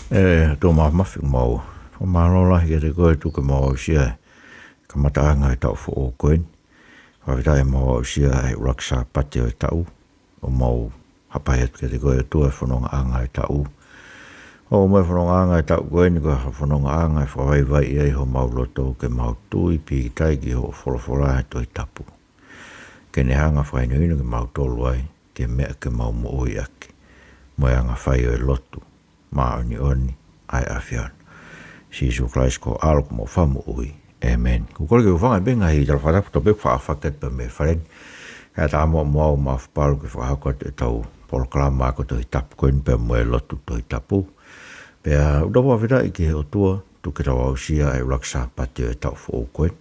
Tō mafi mau. Fo mālola hi te koe tuke mau sia. Ka mataanga e tau fo o koen. Whawitai mau sia e raksa pate o tau. O mau hapai atu ke te koe tua whanonga anga e tau. O mai whanonga anga e tau koen ko whanonga anga e whawaiwai i ho mau loto ke mau tui pi tai ki ho wholawhola e toi tapu. Ke ne hanga whainuinu ke mau tolu ai. Ke mea ke mau mo oi aki. Moe anga whai o e lotu. Maoni oni ai afian. Sisu Christ ko alko mo famu ui. Amen. Kukore ke ufanga benga hi tala whatapu to bek whaafaket pa me wharen. Kaya ta amo mo ma whaparu ke whahakot e tau poloklama ako to i tapu koen pe moe lotu to i tapu. Pea udawa whita i ke o tua tu ke tawa usia e raksa pati o e tau fo koen.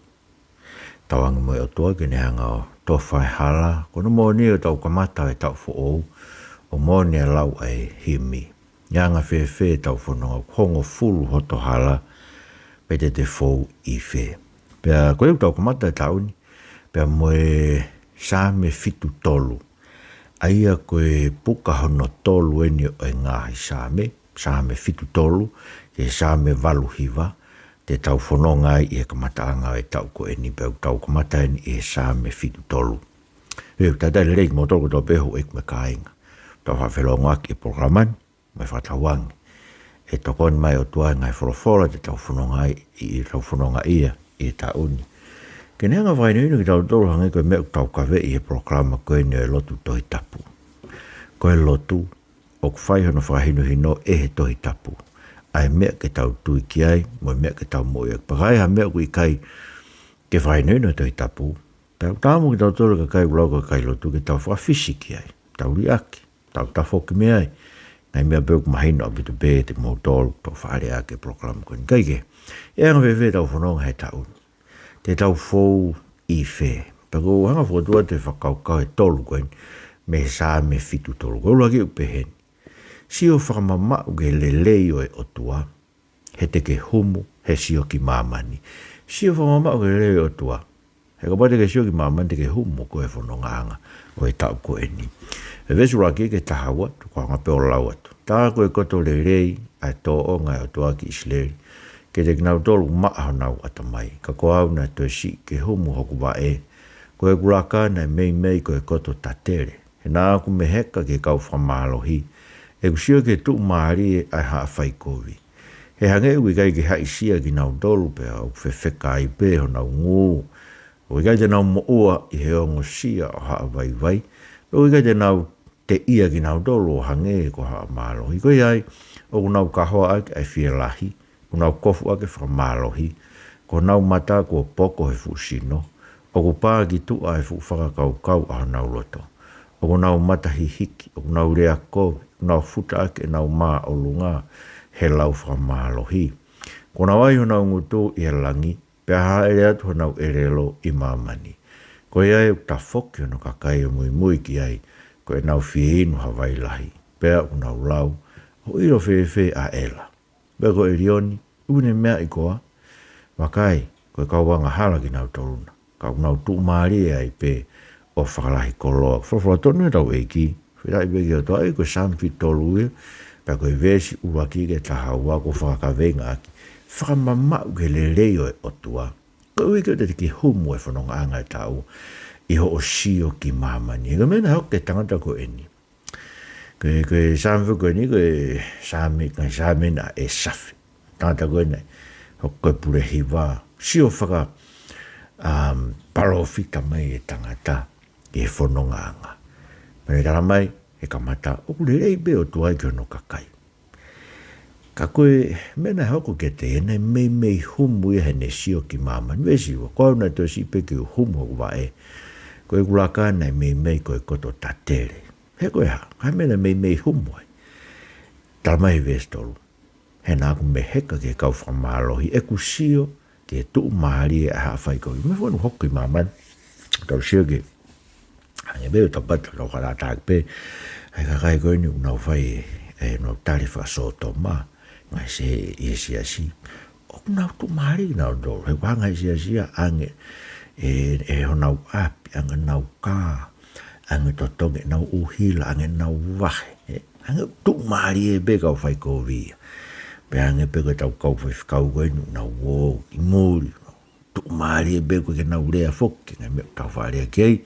Tawanga moe o tua ke ne hanga o to whai hala. Kono mo ni o tau kamata e tau fo o mo ni e lau ai himi. Nyanga fe tau whanonga hongo fulu hoto hala pete te fōu i fe. Pea koe tau kamata e tauni, pea moe Saame fitu tolu. Aia koe puka hono tolu eni o e ngahi Saame, Saame fitu tolu, te Saame valu hiva, te tau whanonga i e kamata anga e tau ko eni, pea tau kamata eni e Saame fitu tolu. Tatai le reik mo tolu tau peho ek me kāinga. Tau hawhelonga ki e programani, mai whatawangi. E tokon mai o tua ngai wholawhola te tau whanonga ia i ta uni. Ke neanga whainu ki tau tolu hangi koe mea tau kawe i e programa koe ni e lotu tohi tapu. Koe lotu o kwhai hono whahinu hino e he tohi tapu. Ai mea ke tau tui ki ai, mo mea ke tau moi ak. Pakai ha mea kui kai ke whainu tohi tapu. Pea tāmu ki tau tolu ka kai ulau ka kai lotu ke tau whafisi ki ai. Tau riaki, tau tafoki mea ai. Ngai mea beuk mahino a bitu be te mou tolu to whaare ake program koe. Kaike, e anga whewe tau whanonga he tau. Te tau fōu i whe. Pako hanga whatua te whakaukau he tolu koe. Me Saame fitu tolu. Koe laki upe hen. Sio whakamamau ke lelei o e otua. He te ke humu, he sio ki mamani. Sio whakamamau ke lelei o otua. He kapate ke sio ki mamani te ke humu koe whanonga anga. O e tau koe ni. E vesu raki ke tahawa, tu kwa nga peo lau atu. Tā koe koto le rei, ai tō o ngai o tō aki isleri. Ke te kinau tolu maa nau atamai. Ka koe au na tō si ke humu hoku wa e. Koe kuraka na mei koe koto tatere. He nā aku me heka ke kau whamalohi. E kusio ke tu maari ai haa Faikovi. He hange ui kai ke haisia ki nau tolu pea o whewheka i pe ho nau ngū. O i kai te nau mo ua i he ongo sia o haa vai. O i kai te nau te ia ki nau tolu o hange ko haa mālohi. Koe ai, o nau kahoa ake ai whielahi, o nau kofu ake whamalohi, ko nau mata ko poko he fusino, o ko pā ki tua he whakakau a nau loto, o ko nau mata hihiki, o nau rea kovi, o nau futa ake nau mā o lunga he lau whamalohi. Ko nau ai ho nau ngutu i he langi, pia haa ere atu ho nau erelo i mamani. Koe ai o ta whoki ono kakai o mui ki ai, koe nau whienu hawai lahi, pea u nau lau, o iro whewhe a ela. Pea koe rioni, une mea i koa, wakai, koe kauwanga hala ki nau toruna, kau nau tuumarie ai pe o whakalahi koloa. Whawhara tonu e tau eiki, whirai peki o toa, koe sampi tolu ia, pea koe vesi uwaki ke taha ua ko whakavenga aki, whakamamau ke le leo e otua. Koe ui koe te ki humu e whanonga anga e tau, iho o sio ki mamani. Ega mena hau ke tangata ko eni. Koe Saame ko eni, koe Saame na e safi. Tangata ko eni, hau koe pure hiwa. Sio whaka parofita mai e tangata e whanonga anga. Mene tala mai, e kamata, o kule rei be o tuai ki ono kakai. Ka koe, mena hau ko ke te ena, mei humu e hene sio ki mamani. Vesi, koe una to si pe ki humu o wa e. Koe kulaka nei mei koe koto tatere. He koe ha, hai mena mei humu ai. Talamai vestolu. He nāku me heka ke kau whamalohi. E kusio ke tuu maari e haa Faikovi. Me whanu hoki mamani. Tau sio ke. Hange beo tapata rau karatāk pe. Hai kakai koe ni unau whai e nau tari whasoto ma. Ngai se i si. O nau tuu maari nau dolu. He whangai si ange. E honau api, anga nau kā, anga totonge nau uhila, anga nau wahe, anga tuk maari e beka o Faikovi. pe ange pe ko tau kau kau ko na wo ngori tu mari be ko ke na ure fok ke me tau fare ke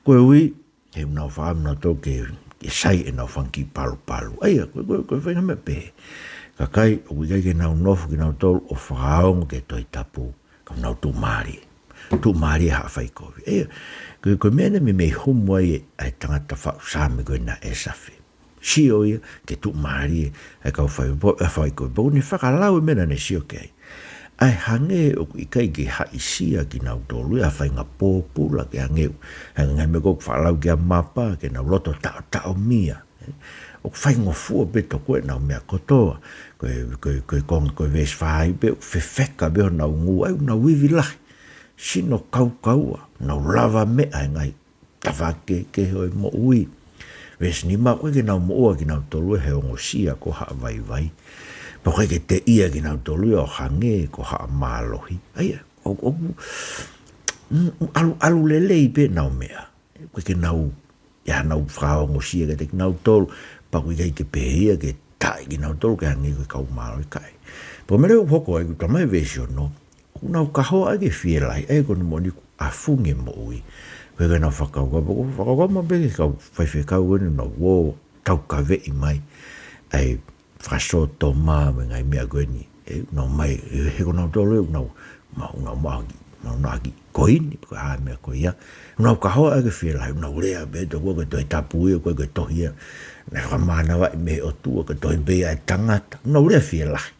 ko wi e na fam na to ke sai e na fanki palu ai ko fa me pe ka kai o wi ke na no ke na to o faong ke to tapu ka na tu mari ha Faikovi ko mene me homo ai tangata fa Saame ko na esafi si o ke tu mari ka Faikovi bo ni fa la o mena ne si okay ai hange o i kai ke ha isia ki na tolu a fa nga popula ke hange hanga me ko fa la ke mapa ke na loto ta o mia o fa ngo fu be to ko na me ko to ko ves fa be fe ka be na ngu ai na wi la sino kau na lava me ai ngai tavake ke ho mo ui ves ni ma ko ke na mo o ke na tolu he o sia ko ha vai pa ke te ia ki na tolu o hange ko ha malohi ai alu lele pe na mea ko ke na ya na frau mo sia ke na tolu pa ko ke pe ia ke tai ki na tolu ke hange ko malo kai po me o hoko ai ko mai vesio no una ka ho ai ke fiela ai ko mo ni afunge mo ui ko ke na fakau mo be ka fa ka no wo tau ka ve mai ai fraso toma me ngai me agoni no mai he ko no tolo no no agi koini ko ha me ko ia no ka ho age feel like no le be to ko to tapu ko to ia na mana wa me o tu ko to be ai tangata no le feel like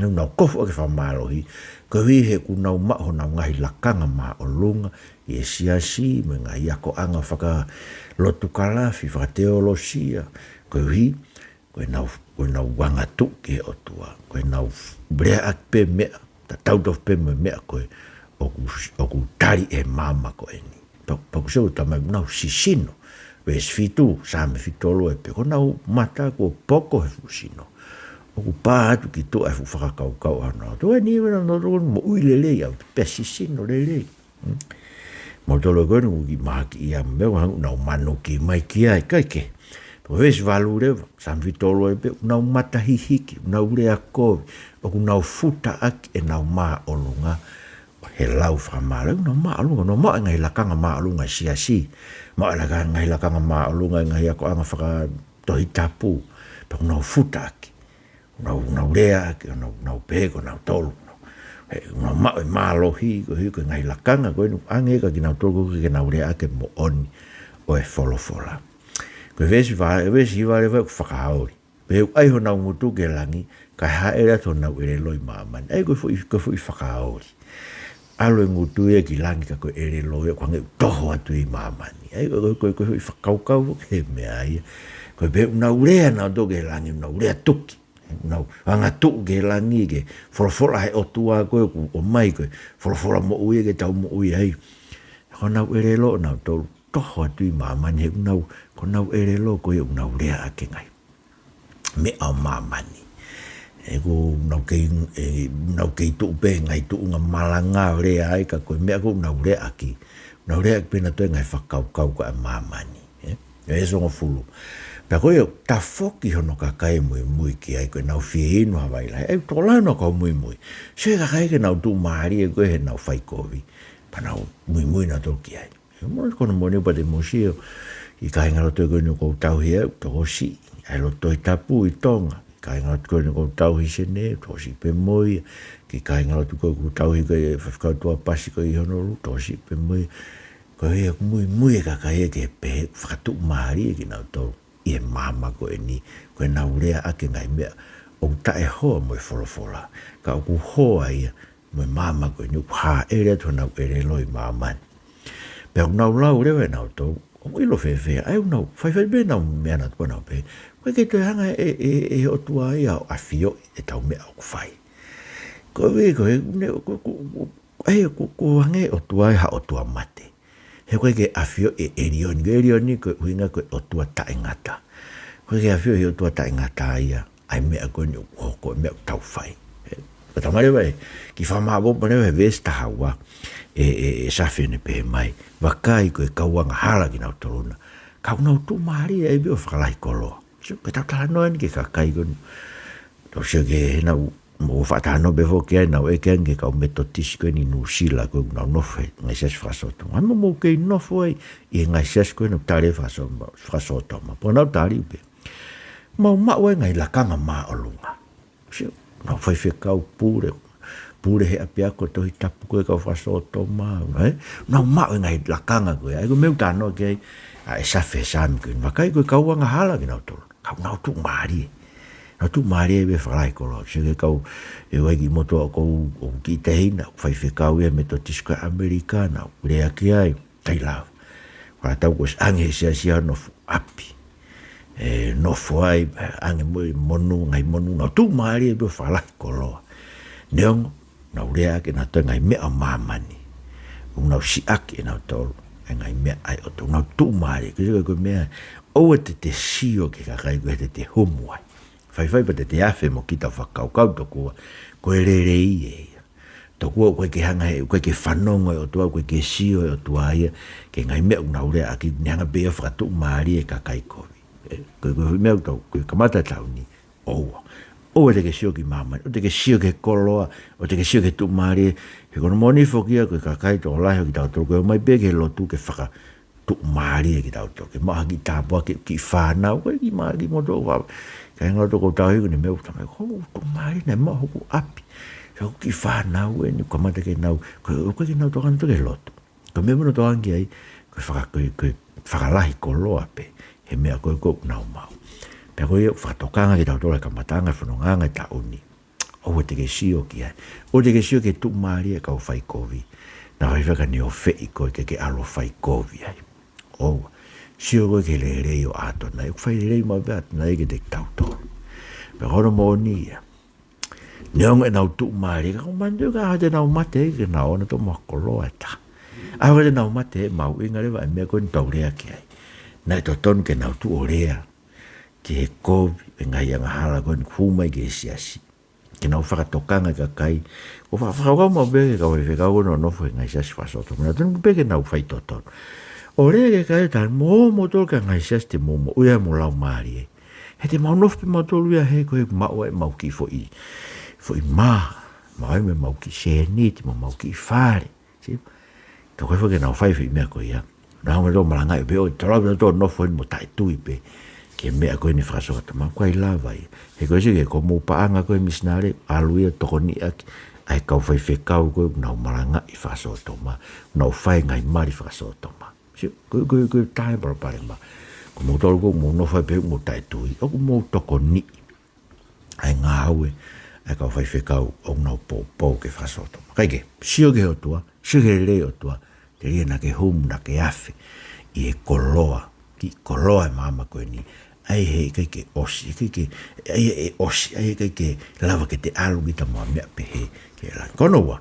no ko fo ke fa malo hi ko vi he ku no ma ho na ngai la kanga ma o lunga e si me ngai ko anga faka lotu kala fi fa teologia ko vi ko na wanga tu ke o tua ko na brea pe me ta tau do pe me ko o ku tari e mama ko eni pa ko so ta me na sisino ves fitu Saame fitolo e pe ko na mata ko poko e fusino o ku pa tu ki to e fu fa ka no to ni no mo uilele ya pe sisino lele mo to lo ko ni ma ki ya me na mano ki mai ki ai ke o ves valure Saame fitolo e pe na mata hihiki na ure ako o na futa ak e na ma olunga he lau fra mala no ma olunga no ma ngai la kanga ma olunga si ma la kanga ngai la kanga ma olunga ngai ako anga fra to itapu pe no futa ak na ure ak na pe ko na tolu no ma lo hi ko ngai la kanga ko no ange ka ki na tolu ki na ure ak mo on o e fola ko ves i va whakahaori. Pe ai ho na ngutu ke langi, ka haere to na ere loi maaman. Ai ko fu i whakahaori. Alo e ngutu e ki langi ka ko ere loi, ko nge toho atu i maamani. Ai ko i whakaukau ke mea ia. Ko pe una urea na to ke langi, una urea tuki. Una anga tu ke langi ke, forofola he otua ko o mai ko, forofola mo ui ke tau mo ui ai. Ko na ere loi na to toho atu i maamani he unau, ko nau ere lo ko eu nau rea ake ngai me au mamani e ko nau kei tu pe ngai tu nga malanga rea ai ka ko me ko nau rea ake pena to ngai whakau ko a mamani e so ngo fulu pa ko eu ta foki hono ka kai mui ki ai ko nau fie no havai la e to la no ko mui se ka kai ke nau tu mari e ko he nau Faikovi pa nau mui na to ki ai mo ko no mo ne pa de museo i kai ngalo te koe ko tau hia, to si, ai lo toi tapu i tonga, i kai ngalo te koe ko tau hi sene, to si pe moi, ki kai ngalo te koe ko tau hi koe whakautua pasi koe i honoru, to si pe moi, koe hia mui e kakai e ke pe Fakatu'umalie ki nau tau, i e mama koe ni, koe nau rea ake ngai mea, o ta e hoa mo e folofola, ka o ku hoa ia, mo e mama koe ni, ha ere to nau ere loi mamani. Pe o nau lau rewe nau tau, o ilo fe ai no fai be na me na ko na pe ko ke to hanga e o tua ia a fio e tau me au fai ko ve ko ne ko hanga o tua ha o tua mate he ko ke a fio e erioni ko winga ko o tua ta ngata ko ke a fio e o tua ta ngata ia ai me ko ni ko me tau fai ko ta mare vai ki fa ma bo ne ve sta hawa e safene pe mai wakai ko e kauanga hala ki nau toluna kau nau tu mari e bio whakalai kolo so ka tau tala noen ki ka kai ko to se ke na mo fata no bevo ke na e ke nge ka metodis ko ni no sila ko no fe ngai ses frasoto mo ke no foi e ngai ses ko no tare frasoto ma po na tari be ma we ngai la kanga ma olunga se no foi fe ka pure he apia ko to tapu ko ka frasoto ma no we ngai la kanga ko ai ko me ta no ke a sa fe sa mi ko ma kai ko ka wa nga hala ki na to ka na tu mari na tu mari be frai ko lo se ka e wa gi moto ko o ki te hina fai fe ka we me to tiska americana ure aki ai tai la para ta ko ange se sia no api no foi ange monu ngai monu na tu mari be frai ko lo neong na ure aki na to ngai me a mamani una si aki na to ngai me ai o to na tu mari ko me o te sio ke ka kai ko te homo fai pa te afe mo kita whakaukau toko ko e rerei e toko koe ke hanga e koe ke whanongo o tua koe ke sio o tua ia ke ngai mea unaure a ki nyanga bea Fakatu'umalie e ka Faikovi koe mea utau koe kamata tau ni o te ke sio ki mama o te ke sio ke koloa o te ke sio ke Tu'umalie he kono moni fokia koe ka kai toko lahi o ki tau toko koe mai bea ke lotu ke Fakatu'umalie ki tau toko ke maha ki tāpua ki whanau koe ki maha ki moto wau kai ngā toko tau hiku ni meu tamai ko Tu'umalie nei maho ku api so ki whanau e ni kamata ke nau koe ke nau tokana toke lotu ko me muna tokan ki ai koe whakalahi ko loa pe he mea koe nau mau pe koe whakatokanga ki tau tola kamatanga whanonganga ta uni o te ke sio ki ai o te ke sio ke Tu'umalie kau Faikovi na whaka ni o whei koe ke alo Faikovi ai sio koe ke le rei o ato na e whai rei ma bea na e ke te tautoro pe kono mo ni ia neong e nau Tu'umalie ka kumandu ka hate nau mate ke nau na to makolo e ta a hate nau mate e mau inga rewa e mea koe ni tau rea ki ai na e to ton ke nau tu o rea ki he kovi e ngai anga hala koe ni kumai ke siasi ke nau whakatokanga ka kai ko whakakau ma bea ke kau e whekau no nofo e ngai siasi whasoto mena tonu bea ke nau whai toton o rea ke kai tan mo tol ka ngai sias te mo uia mo lau maari e he te mau nofi mau tolu ia he koe mau e mau ki fo i mau e me mau ki se ni te mau ki whare to koe whake nau whai whi mea koe ia na hama tō maranga e peo tarau na tō nofo ni mo tai tui pe ke mea koe ni whakasokata mau koe lava ia he koe se ke ko mou paanga koe misnare alu ia toko ni aki ai kau whai whekau koe nau maranga i whakasoto ma nau whai ngai mari whakasoto ma koe tae parapare ma ko mo tolu ko mo no fai pe mo tai tui o ko mo toko ni ai ngā haue ai ka whai whekau o ngau pō ke whasoto kai ke sio ke o tua sio ke rei o tua te ria na ke hum na ke afe i e koloa ki koloa e mama koe ni ai he kai ke osi kai ke ai e osi ai kai ke lava ke te alu ki ta mua mea pe he ke lan kono wa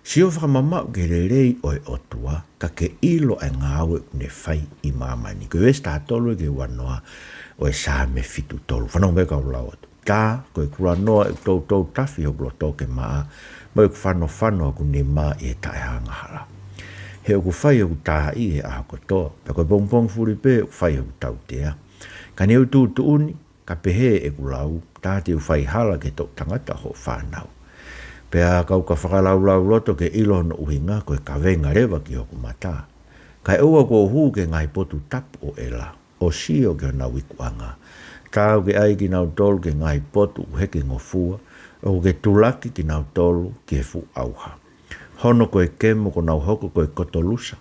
sio whakamamau ke rei o e otua ka ke ilo e ngāwe ne whai i mamani. Koe westa tolu ke wanoa o e Saame fitu tolu. Whanau me kau lau atu. Tā, koe kura noa e tau tafi o kula tau ke maa. Mo e ku whano ku ne maa i e tae hanga hala. He o ku whai o ku taha i he aha kotoa. Pe koe pongpong furi pe o ku whai o ku tau tea. Ka ne u tu uni, ka pehe e ku lau. Tā te u whai hala ke tau tangata ho whanau. Pea kau ka whakalau loto ke ilo no uhinga koe ka venga rewa ki hoku mata. Kai ua ko hu ke ngai potu tapu o ela, o sio ke na wikuanga. Tau ke ai ki nau tolu ke ngai potu heke ngofua, o ke tulaki ki nau tolu ke fu auha. Hono koe kemo ko nau hoko koe kotolusa,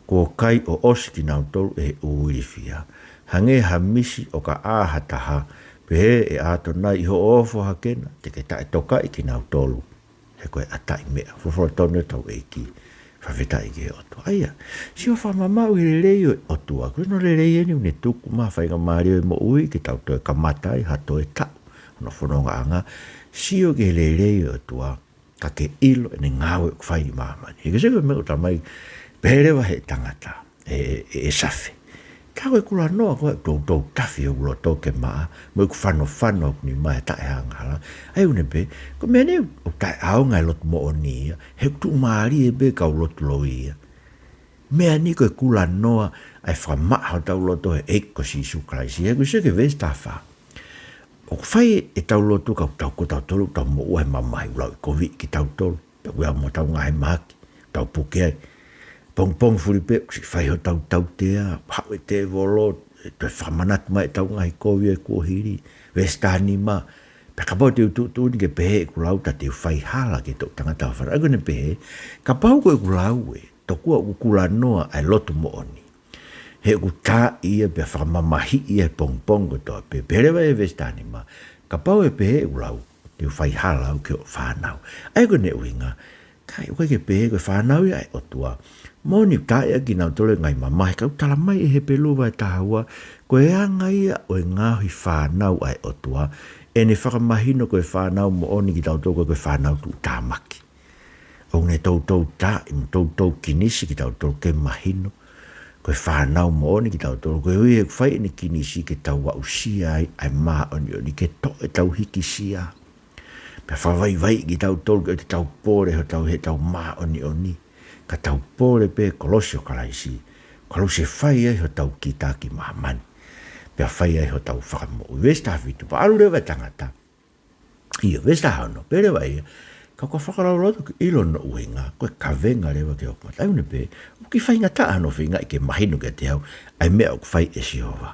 ko kai o osi ki nau tolu e uirifia. Hange hamisi o ka āhataha, pehe e ato nai ho ofo hakena, te ke tae tokai ki nau tolu. He koe atai mea, fufo tonu tau eiki, whawhetai ke otu. Aia, si o whamamau i rei o otua, koe no rei eni une tuku maa whainga maari o mo ui, ki tau toi kamatai, hato e tau, no whanonga anga, si o ke rei o otua, ka ke ilo ene ngāwe whai mamani. He ke seko me o tamai, perewa he tangata, e safe. Ka koe kura noa koe tau tafi o kura tau ke maa, mo i ku whano ni mai tae hanga hala. Ai une pe, ko mea ne o tae au ngai lotu mo o ni ia, he Tu'umalie e be kau lotu lo ia. Mea ni koe kura noa, ai whamaha tau loto he eiko si su kraisi, he koe seke vesta wha. O fai e tau lotu ka tau ko tau tolu tau mo ue mamai ulau i kovi ki tau tolu. Pe ua mo tau ngai maki, tau puke ai. Pong pong furipe, si fai ho tau tau tea, hau e te volo, te whamanat mai tau ngai kovi e kua hiri, vestani ma. Pe ka pau te utu ni ke pehe e kulau ta te fai hala ke tau tangata whara. Ako ne pehe, ka pau ko e kulau e, tokua ukula noa ai lotu mo oni. He ku tā ia pe whamamahi ia pong pong ko toa pe perewa e vestani ma. Ka pau e pehe e ulau, te whai hala au ke o whanau. Ai ko ne uinga, kai uka ke pehe ko whanau ia e otua. Moni tā ia ki nau tole ngai mamahi, kau tala mai e he pelu vai tahua, ko e anga ia o e ngahi whanau ai otua, e ne whakamahino ko e whanau mo oni ki tau toko ko e whanau tu tāmaki. O ne tau tā, im tau kinisi ki tau toko ke mahino, ko e whanau mo oni ki tau toko, ko e ui e whai ni kinisi ke tau wa usia ai maa oni ke to e tau hiki sia. Pe whawai vai ki tau toko e tau pōre ho tau he tau maa oni. Ka tau pōre pe kolosio kalaisi, kolosio whai ai ho tau kitaki mahamani. Pea whai ai ho tau whakamo. Vesta hawitu, pa alu rewa tangata. Ia, vesta hano, pere wai, ka kua whakarau roto ki ilo no uenga, koe ka venga rewa ke okuma. Tai une pe, uki whai ngata hano whinga i ke mahinu ke te hau, ai mea ok whai e siova.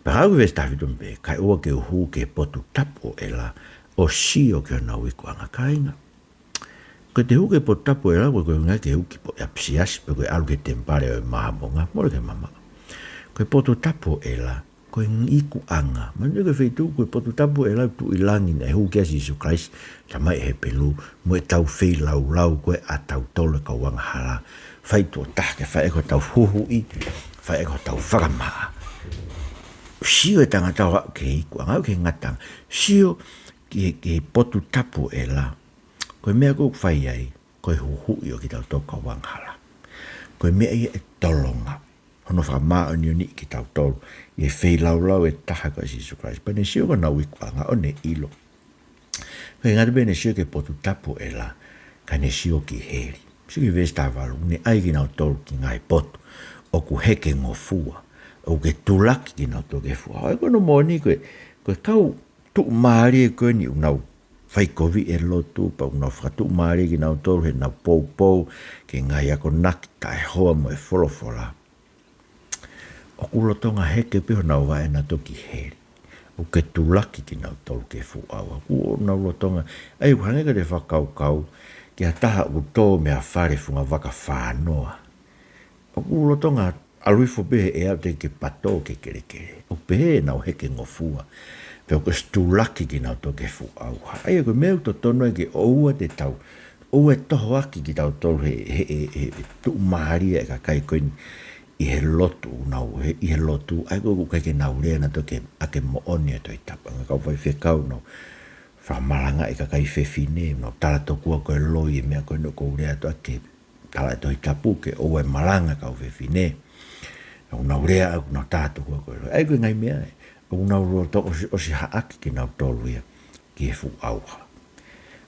Pea au vesta hawitu mpe, kai ua ke uhu ke potu tapo ela, o sio ke ona uiku anga kainga. Ko te huke po tapu e la, koe ngai ke huki po apsiasi, pe koe alu ke tempare o mahamonga, mora ke mama. Koe poto tapu e la, koe ngiku anga. Manu koe whaitu, koe poto tapu e la, tu ilangi na e huke asi Isu Christ, ta mai he pelu, mo e tau whai lau, koe a tau tole ka wanga hala. Whaitu o tahke, whai eko tau huhu i, whai eko tau whakamaa. Sio e tangata wa ke iku anga, ke ngatang. Sio ke potu tapu e la, koe mea kou whai ai, koe huhui o ki tau toka wanghala. Koe mea ia e tolonga. Hono whamaa o nioni ki tau tolu. I e whai lau e taha ko Isu Christ. Pane sio ka nau ikwanga o ne ilo. Koe ngata bene sio ke potu tapu e la, ka ne sio ki heri. Sio ki vesta walu, ne ai ki nau tolu ki ngai potu. O ku heke ngofua. O ke tulaki ki nau tolu ke fua. Hoi kono moni koe kau tu'umalie koe ni unau Faikovi e lotu, pa unau Fakatu'umalie ki nau tolu he nau pou, ke ngai ako naki tae hoa mo e wholofola. O kulotonga heke piho nau wae na toki heri. O ke tulaki ki nau tolu ke fuawa. Ku nau lotonga, ai uhangeka de whakau, ki a taha u tō mea whare funga waka whanoa. O kulotonga aluifo pehe e au te ke pato ke kere. O pehe nau heke ngofua. Peo ko stulaki ki nau toke fu au. Ai ko meu to tono e ke oua te tau. Oua toho aki ki tau tolu he tu'umaharia e ka kai koin i he lotu nau, i he lotu. Ai ko kai ke nau rea na toke ake mo oni e toi tapa. Nga kau whai whekau nau. Whamalanga e ka kai whewhine. Nau tala tokua koe loi e mea koe no kou rea to ake tala e toi tapu ke oua e malanga kau whewhine. Nau rea au nau tala tokua koe loi. Ai koe ngai mea e. O nau roto o si haaki ki nau tolu ia ki e fu auha.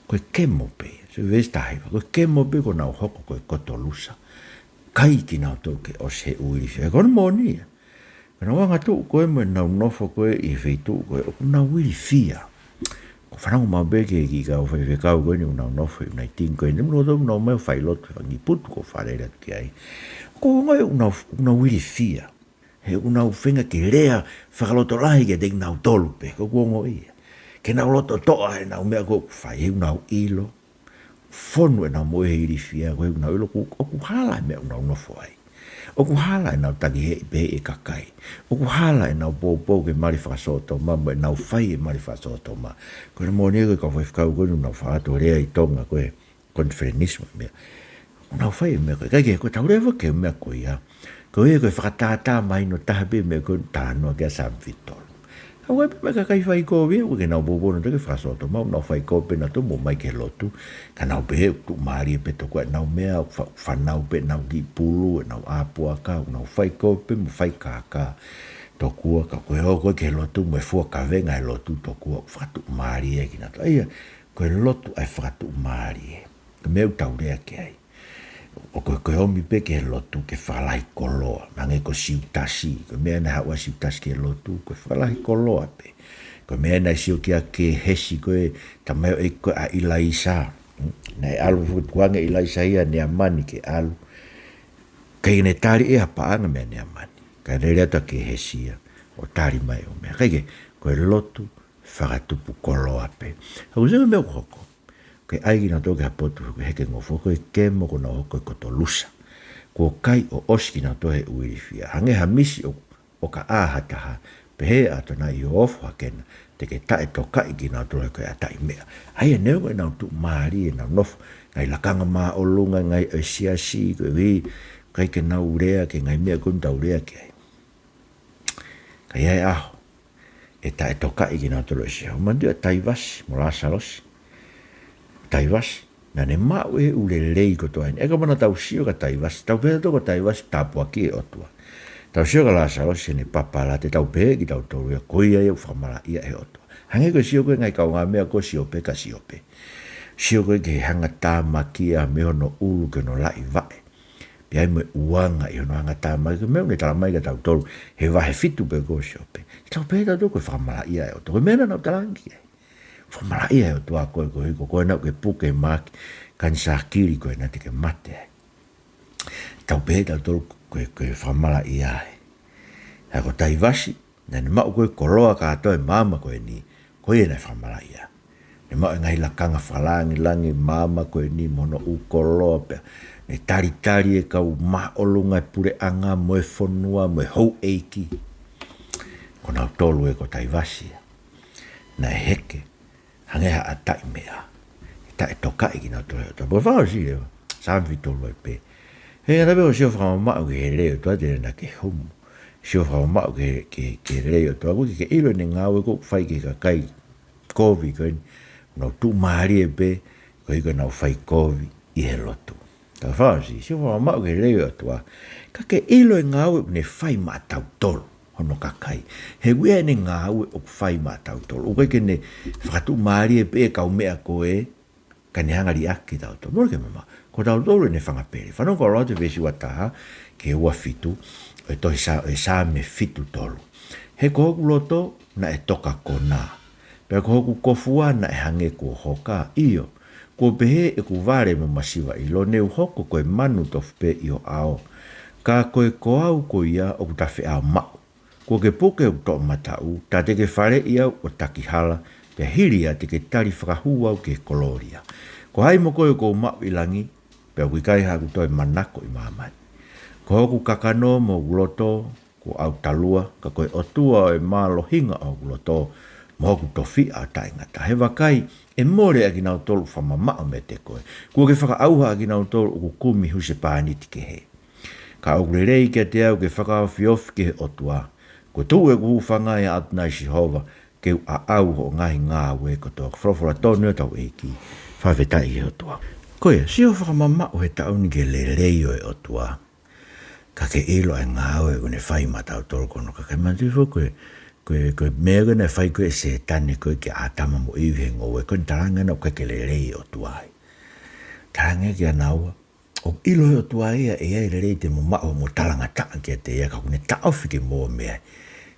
Koe kemo pe, se vesta haiwa, koe kemo pe ko nau hoko koe kotolusa. Kai ki nau tolu ke o se uiri fia. Kono moni ia. Kono wanga tu koe mo nau nofo koe i feitu koe o nau uiri fia. Ko whanau mau beke ki kau whaiwhekau koe ni nau nofo i unai ting koe. Nemu no nau meu whailotu whangi putu ko wharera ki ai. Ko ngai nau uiri fia. He unau whenga ke rea whakaloto lahi ke te nau tolu pe, ko kuongo ia. Ke nau loto toa he nau mea ko whai, he unau ilo. Whonu e nau moe he iri fia, ko he unau ilo, o ku hala e mea unau nofo ai. O ku hala e nau taki he pehe e kakai. O ku hala e nau pōpō ke mari whakasoto ma, mo e nau whai e mari whakasoto ma. Ko ne mō nego ka whaifkau koe nau whakato rea i tonga koe konferenismo mea. Nau whai e mea koe, kai ke koe tau rewa ke mea koe ia. Ko e koe whakatata mai no tahape me koe tānoa kia Saame Vitolo. Ka wai me ka kai Faikovi, o ke nau bobono te ke whasoto mau, nau Faikovi na to mo mai ke lotu, ka nau pehe tu'umaharie pe to koe nau mea, whanau pe nau ki pulu, nau apua ka, nau Faikovi pe mo whaikaka, to kua ka koe o koe ke lotu, mo e fua ka venga e lotu to kua, whakatu'umaharie ki na to. Ia, koe lotu ai whakatu'umaharie, ka meu taurea ke ai. O koe omi pe ke lotu ke whalahi koloa. Mange ko siutasi. Ko mea na hawa siutasi ke lotu. Ko whalahi koloa pe. Ko mea na sio kia ke hesi koe ta meo e koe a ilaisa. Na e alu fukuanga ilaisa ia ne amani ke alu. Kei ne tari e hapaanga mea ne amani. Ka rere ata ke hesia o tari mai o mea. Kei koe lotu whakatupu kolo ape. Hau zinga mea hoko. Koe aigi na toke hapotu koe heke ngofo koe kemo ko na hoko koto lusa. Ko kai o oski na tohe uirifia. Hange hamisi o ka ahataha. Pehe ato na i ofu hakena. Te ke tae toka i gina tohe koe atai mea. Aia neo koe na utu maari e na nofu. Ngai lakanga maa olunga ngai o siasi koe wi. Kai ke na urea ke ngai mea koe mta urea ke ai. Kai ai aho. E tae toka i gina tohe sia. Umandu a tai vasi. Mola salosi. Tai vasi. Na ne mau e ule lei ko toa. Eka mana tau sio ka tai vasi. Tau pēta toko tai vasi tapua ki e otua. Tau sio ka la salosi ne papala te tau pē ki tau toru ia koia e whamara ia e otua. Hange koe sio koe ngai kau ngā mea ko siope ka siope. Sio koe ke hanga tā maki a me hono ulu ke no lai vae. Pia me uanga i hono hanga tā maki. Meo ne tala mai ka tau toru he vahe fitu pe ko siope. Tau pēta toko whamara ia e otua. Koe mena nau talangi e. Whamara ia e otua koe koe hiko. Koe nau ke puke maki. Kan sa kiri koe na te ke mate. Tau pēta toru koe whamara ia e. Hako tai vasi. Na ne mau koe koroa ka atoe mama koe ni. Koe e na whamara ia. Ne mau ngai lakanga whalangi langi mama koe ni mono u koroa pia. Ne tari e kau maolunga e pure anga moe whonua moe hou eiki. Ko nau tolu e ko tai vasi. Na e heke. Hangeha a tai mea. E toka i kina tole. Ta po whao si lewa. Saame vitolo e pe. He ana peo sio whao mao ke he leo toa tere na ke homo. Sio whao mao ke leo toa. Kuki ke ilo ne ngāwe ko whai ke ka kai kovi koe. No tu maari e pe. Ko iko nau Faikovi i he lotu. Ta whao si. Sio whao mao ke leo toa. Ka ke ilo e ngāwe ne whai maa tau tolo. Hono kakai. He wea ne ngāwe o whai maa tau tolo. Ukai ke ne Fakatu'umalie e pe kau mea koe. Ka ne hangari aki tau tolo. Mora ke mama. Ko tau tolo ne whangapere. Whanau ka roa te vesi wataha. Ke ua fitu. E tohi Saame fitu tolo. He kohoku loto na e toka kona. Pea kohoku kofua na e hange kua hoka. Iyo. Kua pehe e ku vare mo masiwa ilo. Neu hoko koe manu tofu pe iyo ao. Ka koe koau ko ia o kutawhi ao mau. Kua ke poke o to matau. Ta te ke whare ia o takihala. Pea hiria te ke tari whakahua o ke koloria. Ko hai mo koe ko mau ilangi. Pea wikai haku toi manako i mamai. Ko hoku kakano mo uloto. Ko au talua. Ka koe otua e malo hinga o uloto. Mo hoku tofi a taingata. He wakai e more a kinau tolu whamamao me te koe. Kua ke whakaauha a kinau tolu o kumi huse pāniti ke he. Ka au rerei kia te au ke whakaawhiofi ke he otua. Ko tu e kuhu whangai a atunai Sihova. Ke a au ho ngahi ngā we kotoa. Whrawhara tōnu e tau eiki. Whawhetai ke otua. Koe, sio whakamamao he tauni ke lerei o e otua. Ka ke ilo e ngā we kone whai matau toro kono. Ka ke mantifo koe mea kone whai koe se tane koe ke atama mo iwi he ngowe. Koe taranga na koe ke lerei o tuai. Taranga ke anaua. O ilo he otua ea e ai lerei te mo mao mo talanga taa ke te ea. Ka kone taofi ke mua mea.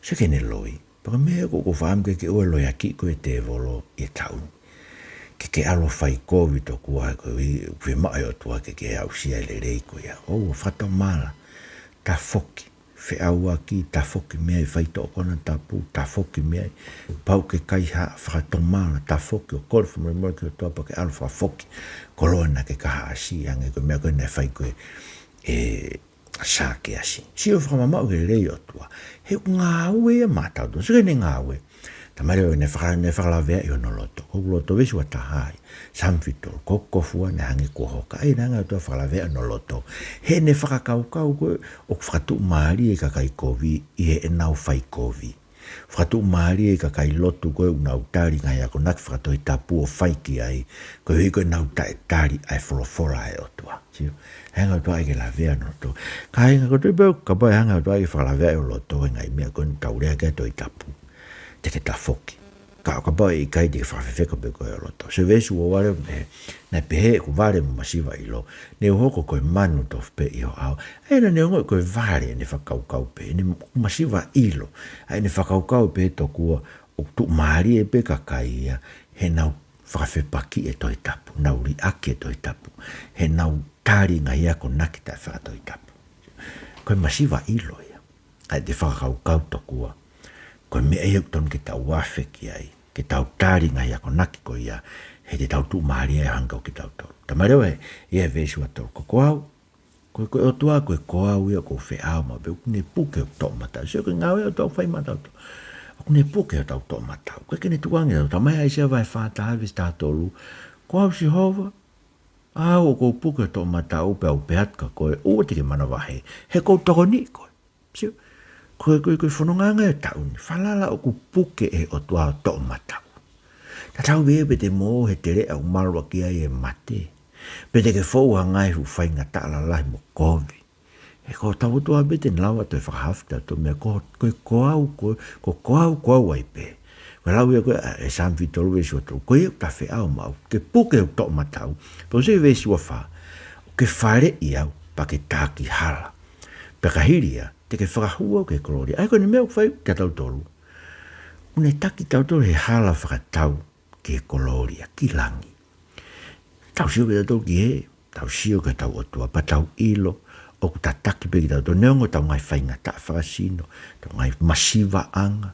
Se ke ne loi. Paka mea ko whaam ke ue loi aki koe te volo e tauni. Ke alo Faikovi to kua koe mai o tua ke au sia le rei koe. O whata mala. Ta foki. Whe au aki ta foki mea i whaito o kona tapu. Ta foki mea i pau ke kai ha whata mala. Ta foki o kore whamare mora ki o tua pa ke alo wha foki. Koloa na ke kaha asi ange koe mea koe nei whai koe e sa ke asi. Sio whamamau ke rei o tua. He ngā ue e mātau tu. Sike ne ngā ue. Ta mare o ne whakalavea i ono loto. Koku loto vesi wa tahai. Samfitol. Koku kofua ne hangi kua hoka. Ei nanga o tua whakalavea ono loto. He ne whakakaukau koe. O Fakatu'umalie ka kai kovi. I he enau Faikovi. Fakatu'umalie ka kai loto koe unau tari ngai ako nak whakatoi tapu o whaiki ai. Koe hui koe nau tari ai wholofora e o tua. Sio. Hanga o tua ike la vea no to. Ka hinga ko tui peo. Ka pai hanga o tua ike whakalavea o loto. Ngai mea koe taurea kia toi tapu. Te ke ta foki. Ka pai i kai te whawhewheka pe koe o loto. Se vesu o wale me. Na pehe ku vare mo masiwa ilo. Ne hoko koe manu tof pe i ho au. Aina ne ongo koe vare ne whakaukau pe. Ne masiwa ilo. Ai ne whakaukau pe to kua o tu mari e pe kakai he nau whakawhepaki e toi tapu, nau ri ake e toi tapu, he nau tari ngai ako naki tai whakatoi tapu. Koe masiwa ilo ia, ai te whakakau tokua, koe mea iau ton ke tau wafe ki ai, ke tau tari ngai ako naki ko ia, he te tau tu mari e hangau ki tau tolu. Tamarewa e vesu atolu, ko koau, koe o tua koe koau ia ko whe au ma, pe kune puke o tau matau, seo koe ngau e o tau whai matau tau. Kune puke o tau tau matau. Koe kene tuangi tau, tamai ai sea vai whātaha vis tātolu. Ko au si hova, au o kou puke o tau matau pe au pehatka koe, o te ke mana wahe, he kou toko ni koe. Sio, koe whanonganga e tau ni, whalala o kou puke e o tua o tau matau. Ta tau wewe te mō he te rea o marua ki ai e mate. Pe te ke fōua ngai hu whainga tāla lai mo kovi. E ko tau tua bete lawa te whakahafta to mea ko koau ai pe. Ko lau ia koe e samfi tolu e sua tolu. Ko iau ta whea au mau. Ke puke au tau matau. Po se vesi wa wha. Ke whare i au pa ke tāki hala. Pe kahiria te ke whakahua ke kolori. Ai ko ni mea whai te tau tolu. Une taki tau tolu he hala whakatau ke kolori a ki langi. Tau sio ke tau ki he. Tau sio ke tau otua pa tau ilo. O ku tataki pe ki tau tau neongo tau ngai whainga ta whakasino, tau ngai masiva anga,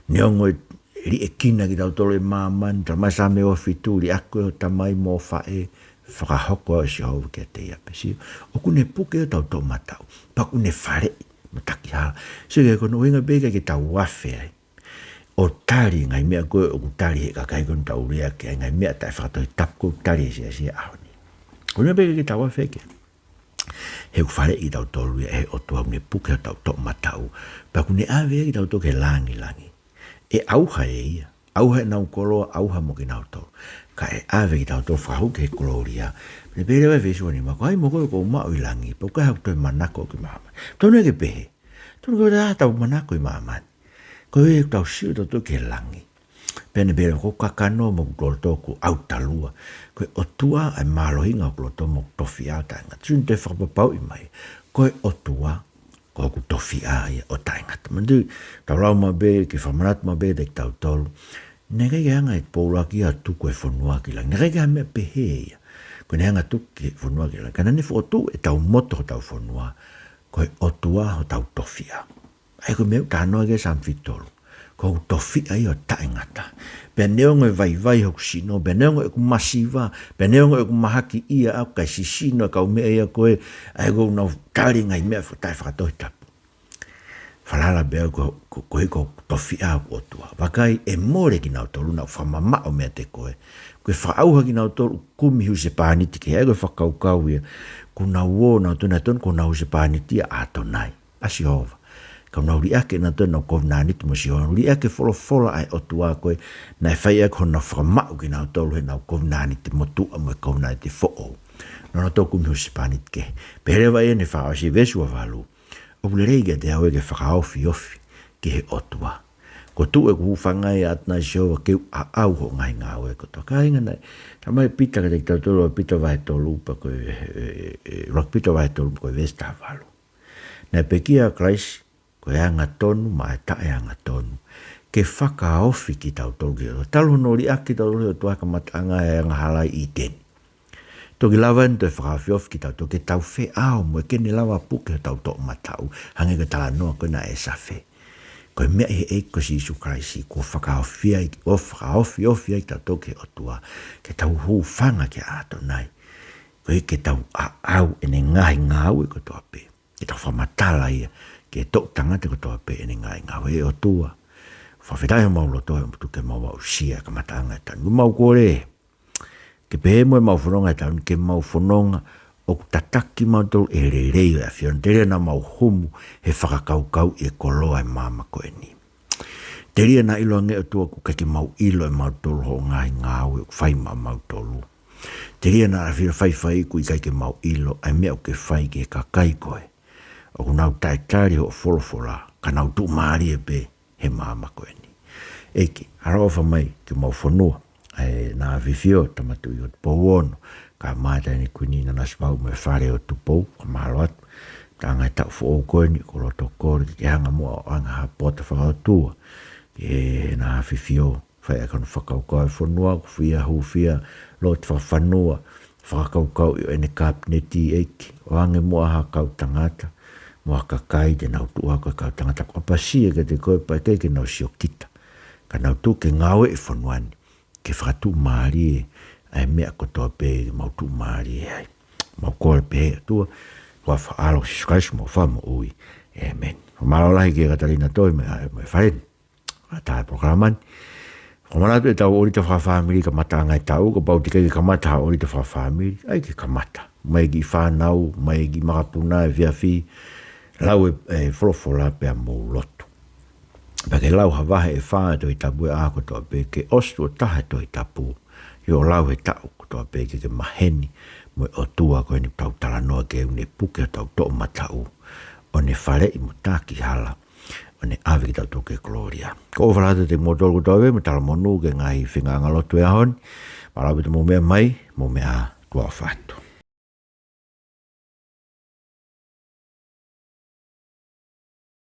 neongo ri e kina ki tau tolo e māmani, tau mai Saame o fitu, ri aku e tamai mō whae, whakahoko o si hau kia te ia pesi. O ku ne puke o tau tau matau, pa ku ne whare, mataki hala. So ke kono wenga beka ki tau wafe ai. O tari ngai mea koe o ku tari he kakai kono tau ria ke ngai mea tai whakatoi tapko tari e sia ahoni. Kono beka ki tau wafe ke. He whare i tau tolu he o tua ne puke o tau tau matau. Pa kune awe i tau tau ke langi. E auha e ia. Auha e nau koloa, auha mo ki nau tau. Ka e awe i tau tau whahu ke koloria. Ne pere wai vesua ni mako. Ai mo koe ko mao i langi. Pa koe hau toi manako ki mahamani. Tau ne ke pehe. Tau ne koe tau manako i mahamani. Koe e tau siu tau tau ke langi. Pene pere ko kakano mo kuloto ku au talua. Koe o tua ai malohinga kuloto mo tofi a tainga. Tsun te whakapapau i mai. Koe o tua ko ku tofi a ia o tainga. Mandu tau lau ma be ki whamanat ma be dek tau tolu. Nega i hanga i pōla ki a tuku e whanua ki lang. Nega i hanga mea pehe ia. Koe ne hanga tuku ki whanua ki lang. Kana ne whotu e tau moto ho tau whanua. Koe o tua ho tau tofi a. Ai koe meu tānoa ke samfitolu. Ko tofi ai o taingata. Pe neongo e vai hoku sino, pe neongo e ku masiva, pe neongo e ku mahaki ia au kai sisino kau mea ia koe, ai kou nau tari ngai mea whatai whakatoi tapu. Whalala bea koe ko tofi au o tua. Wakai e more ki nau tolu nau whamamao mea te koe. Koe whaauha ki nau tolu kumihu se pānitiki, ai koe whakaukau ia, ku nau o nau tuna tonu ko nau se pānitia atonai. Asi hova. Kau nau ri ake na tōna kou nāniti mo si honu. Ri ake wholofola ai o tua koe. Nai whai ake hona whakamau ki nau tolu he nau kou nāniti mo tua mo e kou nāniti who'o. Nōna tō kumiho si pānit ke. Perewa e ne whakao si vesua walu. O kule reiga te hau e ke whakaofi ofi ki he o tua. Ko tu e ku whangai atna si hova keu a au ho ngai ngā oe koto. Ka inga nei. Tamai pita ka te tau tolu a pita vai tolu pa koe. Rok pita vai tolu koe vesta walu. Nei pekia Christ. Ko e anga tonu, ma e tae anga tonu. Ke whakaofi ki tau tolu ki o. Talu no ri aki tau tolu tu aka matanga e anga halai i teni. Toki lawa ento e whakaofi ofi ki tau tolu. Ke tau whe ao mo e kene lawa puke tau tolu matau. Hange ka tala noa koe na e safe. Ko e mea he eiko si Isu Kraisi. Ko whakaofi ofi ai tau tolu ki o tua. Ke tau huu whanga ki ato nai. Ko e ke tau a au ene ngahi ngau e ko toa pe. Ke tau whamatala ia. Ke tō tangata ko tō pe ene ngai ngā wē o tua. Whawhetai o mau loto e mputu ke mau au sia ka matanga e tanu. Mau kore. Ke pehe mo e mau whanonga e tanu. Ke mau whanonga o tataki mau tolu e rei e whion. Terea na mau humu he whakakaukau e koloa e mama ko e ni. Terea na ilo ange o tua ku kake mau ilo e mau tolu ho ngai ngā wē whai mau tolu. Terea na awhira whai ku i kai ke mau ilo ai mea o ke whai ke kakai koe. O nau taitari ho wholofola, ka nau tu maari e pe he māma koe ni. Eki, harawa whamai ki mau whanua, nā whiwhio tamatu i o tupowono, ka mātai ni kuni na nasmau me whare o tupou, ka mahalo atu, ka ngai tau who o koe ni, ko roto kore ki hanga mua o anga ha pota whakaotua, e na fifio fai kon whakaukau whanua fia hufia lo te whanua whakaukau i ene kapneti eiki o ange mua ha kau tangata mua kakai te nau tua ka kau tangata ko pasia ke te koe pai ke nau sio kita ka nau tu ke ngawe i whanuani ke Fakatu'umalie ai mea kotoa pe Fakatu'umalie ai mau koe pe tua wa whaalo sukaisu mo whamo ui amen malolahi ke katalina toi me whaen ata programan komana tu tau ori te family ka mata ngai tau ko pau tika ka mata ori te family ai ke ka mata mai gi whanau mai gi makapuna via fi lau e folofola pe mo lotu pa ke lau hawa e wha to i tapu e ako to pe ke ostu o taha to i tapu yo lau e tau to pe ke maheni mo o tua ko ni tau tala noa ke une puke tau to matau o ne whare i mutaki hala o ne awe ki tau toke gloria. Ko o whalata te motoro kutawe, me tala monu ke ngai whinga ngalotu e ahon, malawi te mo mea mai, mo mea tua whatu.